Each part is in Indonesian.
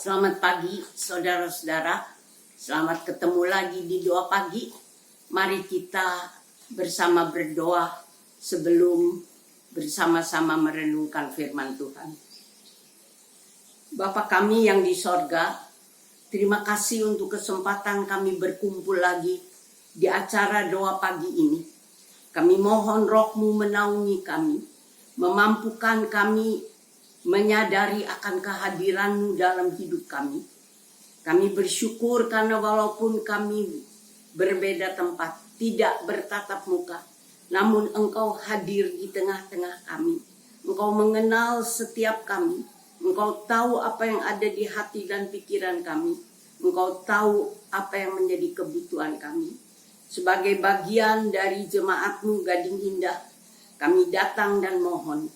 Selamat pagi saudara-saudara, selamat ketemu lagi di doa pagi. Mari kita bersama berdoa sebelum bersama-sama merenungkan firman Tuhan. Bapa kami yang di sorga, terima kasih untuk kesempatan kami berkumpul lagi di acara doa pagi ini. Kami mohon Roh-Mu menaungi kami, memampukan kami menyadari akan kehadiran-Mu dalam hidup kami. Kami bersyukur karena walaupun kami berbeda tempat, tidak bertatap muka, namun Engkau hadir di tengah-tengah kami. Engkau mengenal setiap kami. Engkau tahu apa yang ada di hati dan pikiran kami. Engkau tahu apa yang menjadi kebutuhan kami. Sebagai bagian dari jemaat-Mu Gading Indah, kami datang dan mohon,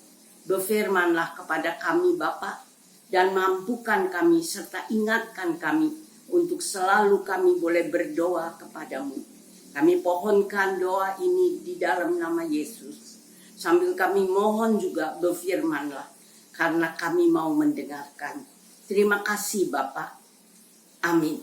berfirmanlah kepada kami Bapa, dan mampukan kami serta ingatkan kami untuk selalu kami boleh berdoa kepadamu. Kami pohonkan doa ini di dalam nama Yesus. Sambil kami mohon juga berfirmanlah, karena kami mau mendengarkan. Terima kasih Bapa. Amin.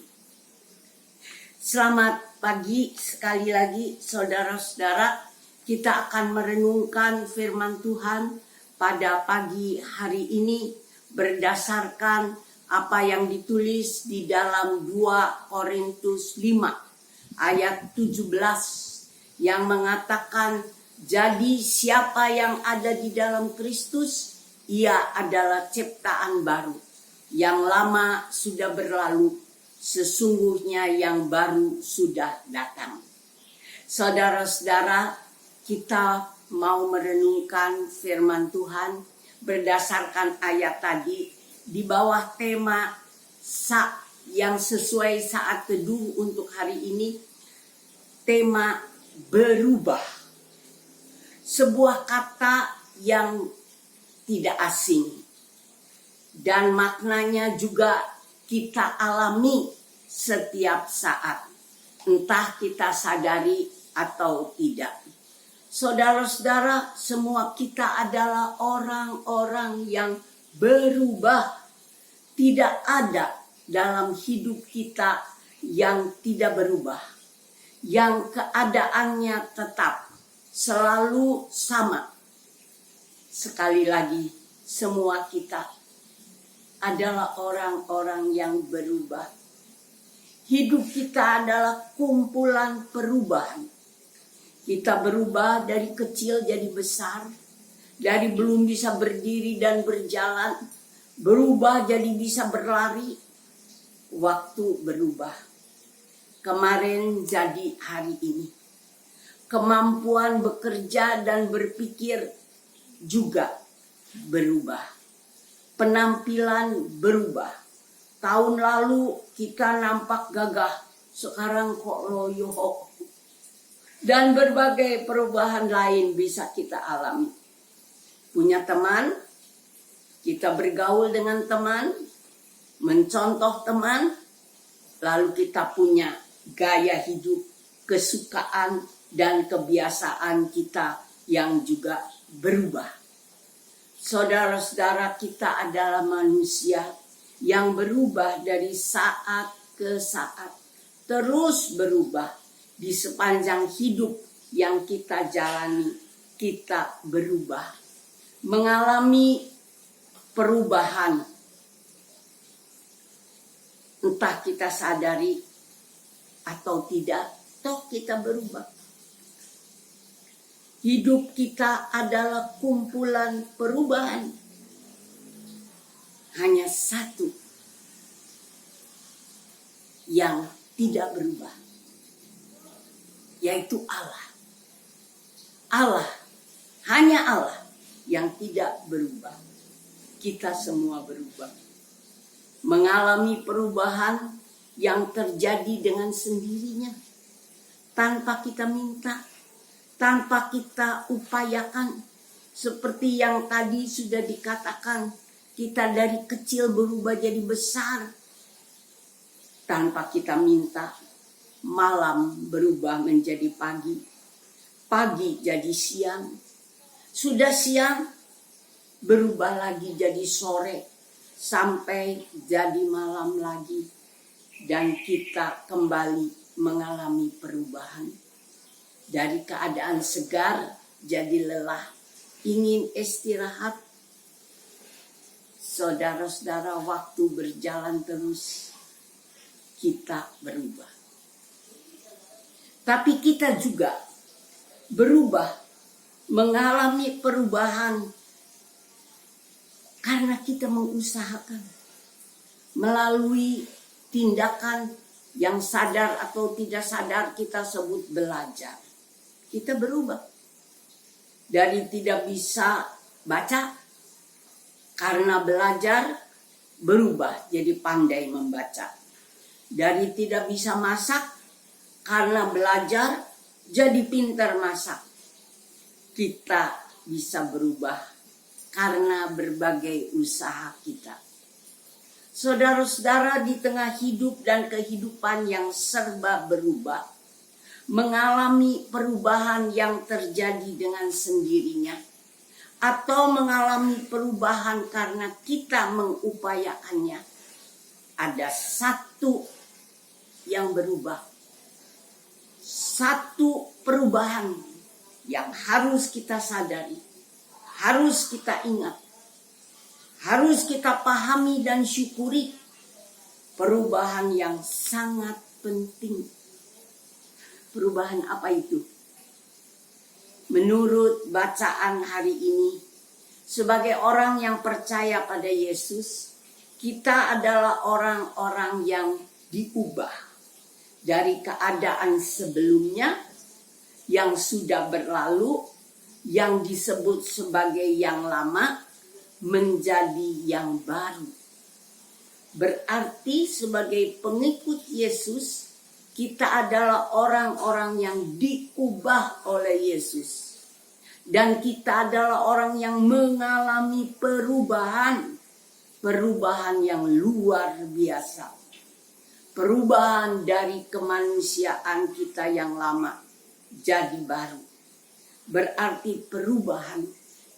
Selamat pagi sekali lagi saudara-saudara. Kita akan merenungkan firman Tuhan pada pagi hari ini berdasarkan apa yang ditulis di dalam 2 Korintus 5 ayat 17 yang mengatakan, jadi siapa yang ada di dalam Kristus, ia adalah ciptaan baru. Yang lama sudah berlalu, sesungguhnya yang baru sudah datang. Saudara-saudara, kita mau merenungkan firman Tuhan berdasarkan ayat tadi di bawah tema yang sesuai saat teduh untuk hari ini, tema berubah. Sebuah kata yang tidak asing dan maknanya juga kita alami setiap saat, entah kita sadari atau tidak. Saudara-saudara, semua kita adalah orang-orang yang berubah. Tidak ada dalam hidup kita yang tidak berubah, yang keadaannya tetap selalu sama. Sekali lagi, semua kita adalah orang-orang yang berubah. Hidup kita adalah kumpulan perubahan. Kita berubah dari kecil jadi besar, dari belum bisa berdiri dan berjalan, berubah jadi bisa berlari. Waktu berubah. Kemarin jadi hari ini. Kemampuan bekerja dan berpikir juga berubah. Penampilan berubah. Tahun lalu kita nampak gagah, sekarang kok loyo. Dan berbagai perubahan lain bisa kita alami. Punya teman, kita bergaul dengan teman, mencontoh teman, lalu kita punya gaya hidup, kesukaan, dan kebiasaan kita yang juga berubah. Saudara-saudara, kita adalah manusia yang berubah dari saat ke saat, terus berubah. Di sepanjang hidup yang kita jalani, kita berubah. Mengalami perubahan. Entah kita sadari atau tidak, toh kita berubah. Hidup kita adalah kumpulan perubahan. Hanya satu yang tidak berubah, yaitu Allah. Allah, hanya Allah yang tidak berubah. Kita semua berubah. Mengalami perubahan yang terjadi dengan sendirinya. Tanpa kita minta, tanpa kita upayakan. Seperti yang tadi sudah dikatakan, kita dari kecil berubah jadi besar. Tanpa kita minta, malam berubah menjadi pagi, pagi jadi siang, sudah siang berubah lagi jadi sore, sampai jadi malam lagi dan kita kembali mengalami perubahan. Dari keadaan segar jadi lelah, ingin istirahat. Saudara-saudara, waktu berjalan terus, kita berubah. Tapi kita juga berubah, mengalami perubahan karena kita mengusahakan melalui tindakan yang sadar atau tidak sadar kita sebut belajar. Kita berubah dari tidak bisa baca karena belajar, berubah jadi pandai membaca. Dari tidak bisa masak karena belajar jadi pintar masak. Kita bisa berubah karena berbagai usaha kita. Saudara-saudara, di tengah hidup dan kehidupan yang serba berubah, mengalami perubahan yang terjadi dengan sendirinya, atau mengalami perubahan karena kita mengupayakannya, ada satu yang berubah. Satu perubahan yang harus kita sadari, harus kita ingat, harus kita pahami dan syukuri. Perubahan yang sangat penting. Perubahan apa itu? Menurut bacaan hari ini, sebagai orang yang percaya pada Yesus, kita adalah orang-orang yang diubah dari keadaan sebelumnya yang sudah berlalu, yang disebut sebagai yang lama, menjadi yang baru. Berarti sebagai pengikut Yesus, kita adalah orang-orang yang diubah oleh Yesus. Dan kita adalah orang yang mengalami perubahan. Perubahan yang luar biasa. Perubahan dari kemanusiaan kita yang lama jadi baru. Berarti perubahan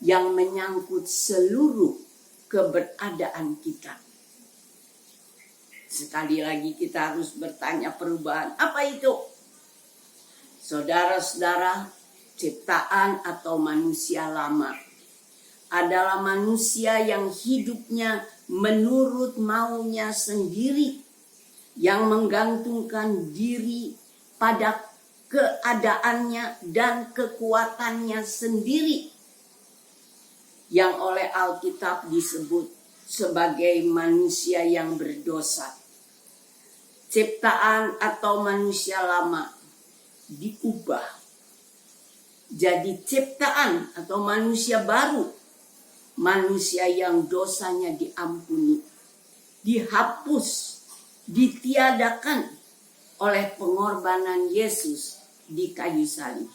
yang menyangkut seluruh keberadaan kita. Sekali lagi kita harus bertanya, perubahan apa itu? Saudara-saudara, ciptaan atau manusia lama adalah manusia yang hidupnya menurut maunya sendiri, yang menggantungkan diri pada keadaannya dan kekuatannya sendiri, yang oleh Alkitab disebut sebagai manusia yang berdosa. Ciptaan atau manusia lama diubah jadi ciptaan atau manusia baru, manusia yang dosanya diampuni, dihapus, ditiadakan oleh pengorbanan Yesus di kayu salib.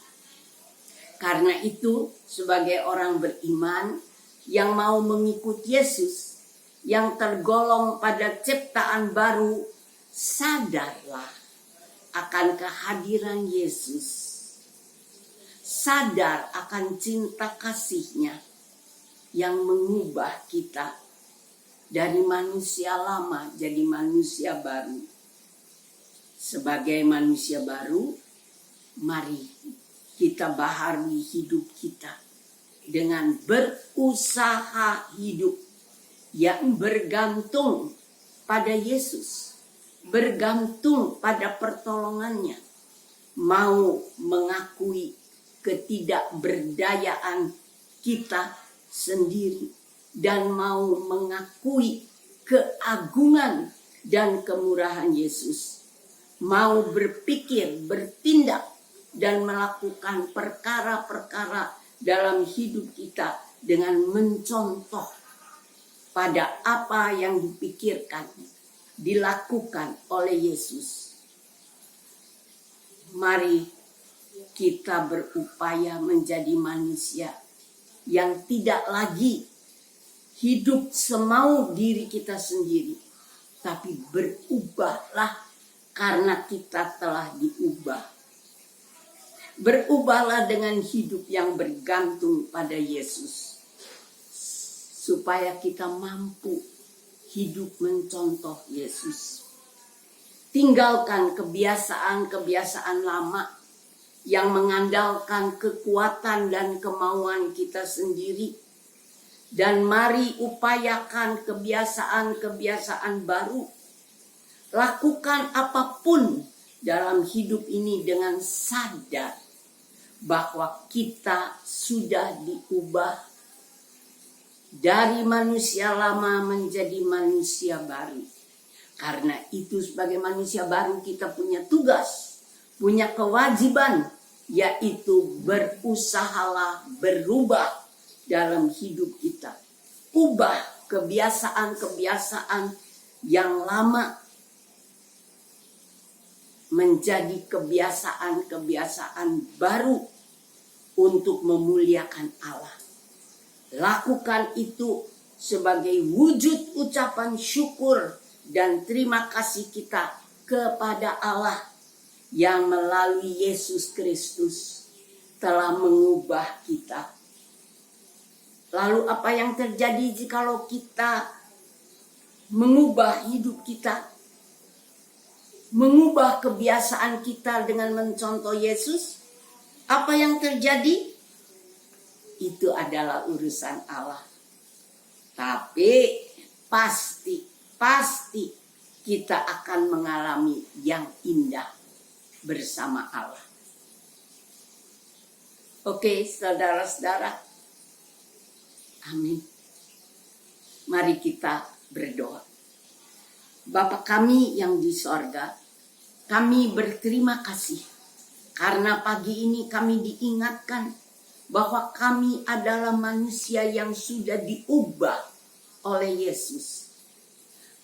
Karena itu, sebagai orang beriman yang mau mengikut Yesus, yang tergolong pada ciptaan baru, sadarlah akan kehadiran Yesus. Sadar akan cinta kasih-Nya yang mengubah kita dari manusia lama jadi manusia baru. Sebagai manusia baru, mari kita baharui hidup kita dengan berusaha hidup yang bergantung pada Yesus, bergantung pada pertolongannya, mau mengakui ketidakberdayaan kita sendiri dan mau mengakui keagungan dan kemurahan Yesus, mau berpikir, bertindak dan melakukan perkara-perkara dalam hidup kita dengan mencontoh pada apa yang dipikirkan, dilakukan oleh Yesus. Mari kita berupaya menjadi manusia yang tidak lagi hidup semau diri kita sendiri, tapi berubahlah karena kita telah diubah. Berubahlah dengan hidup yang bergantung pada Yesus, supaya kita mampu hidup mencontoh Yesus. Tinggalkan kebiasaan-kebiasaan lama yang mengandalkan kekuatan dan kemauan kita sendiri. Dan mari upayakan kebiasaan-kebiasaan baru. Lakukan apapun dalam hidup ini dengan sadar bahwa kita sudah diubah dari manusia lama menjadi manusia baru. Karena itu sebagai manusia baru kita punya tugas, punya kewajiban, yaitu berusahalah berubah dalam hidup kita. Ubah kebiasaan-kebiasaan yang lama menjadi kebiasaan-kebiasaan baru untuk memuliakan Allah. Lakukan itu sebagai wujud ucapan syukur dan terima kasih kita kepada Allah yang melalui Yesus Kristus telah mengubah kita. Lalu apa yang terjadi jikalau kita mengubah hidup kita? Mengubah kebiasaan kita dengan mencontoh Yesus? Apa yang terjadi? Itu adalah urusan Allah. Tapi pasti kita akan mengalami yang indah bersama Allah. Oke, saudara-saudara. Amin. Mari kita berdoa. Bapa kami yang di sorga, kami berterima kasih karena pagi ini kami diingatkan bahwa kami adalah manusia yang sudah diubah oleh Yesus.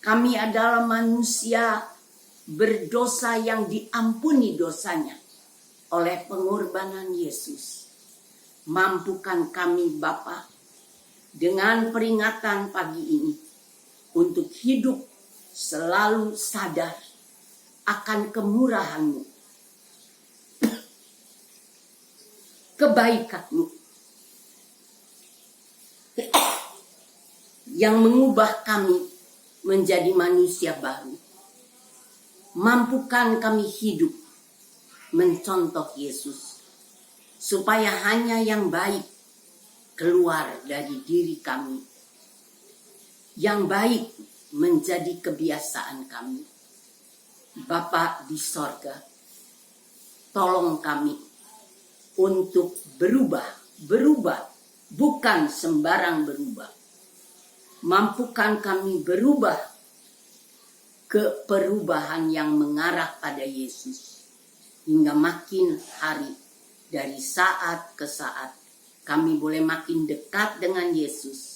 Kami adalah manusia berdosa yang diampuni dosanya oleh pengorbanan Yesus. Mampukan kami Bapa dengan peringatan pagi ini untuk hidup selalu sadar akan kemurahan-Mu, kebaikan-Mu yang mengubah kami menjadi manusia baru. Mampukan kami hidup mencontoh Yesus, supaya hanya yang baik keluar dari diri kami. Yang baik menjadi kebiasaan kami. Bapa di sorga, tolong kami untuk berubah, bukan sembarang berubah. Mampukan kami berubah ke perubahan yang mengarah pada Yesus. Hingga makin hari, dari saat ke saat, kami boleh makin dekat dengan Yesus.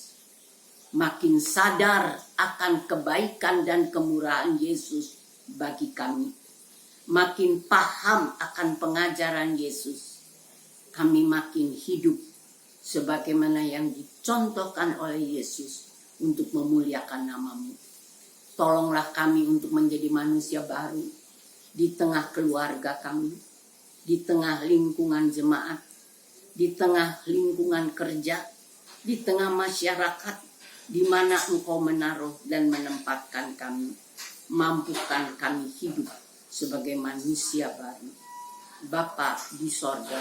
Makin sadar akan kebaikan dan kemurahan Yesus bagi kami. Makin paham akan pengajaran Yesus. Kami makin hidup sebagaimana yang dicontohkan oleh Yesus untuk memuliakan nama-Mu. Tolonglah kami untuk menjadi manusia baru di tengah keluarga kami, di tengah lingkungan jemaat, di tengah lingkungan kerja, di tengah masyarakat, di mana Engkau menaruh dan menempatkan kami. Mampukan kami hidup sebagai manusia baru. Bapa di sorga,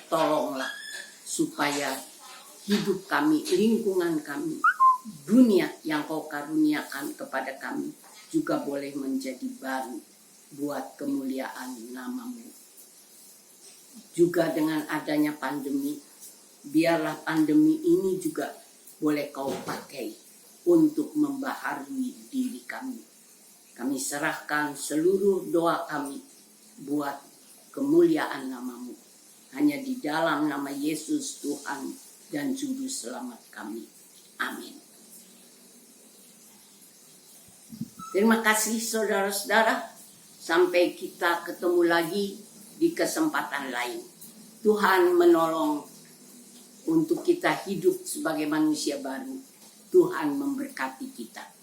tolonglah supaya hidup kami, lingkungan kami, dunia yang Kau karuniakan kepada kami juga boleh menjadi baru buat kemuliaan nama-Mu. Juga dengan adanya pandemi, biarlah pandemi ini juga boleh Kau pakai untuk membaharui diri kami. Kami serahkan seluruh doa kami buat kemuliaan nama-Mu. Hanya di dalam nama Yesus Tuhan dan Juru Selamat kami. Amin. Terima kasih saudara-saudara. Sampai kita ketemu lagi di kesempatan lain. Tuhan menolong untuk kita hidup sebagai manusia baru. Tuhan memberkati kita.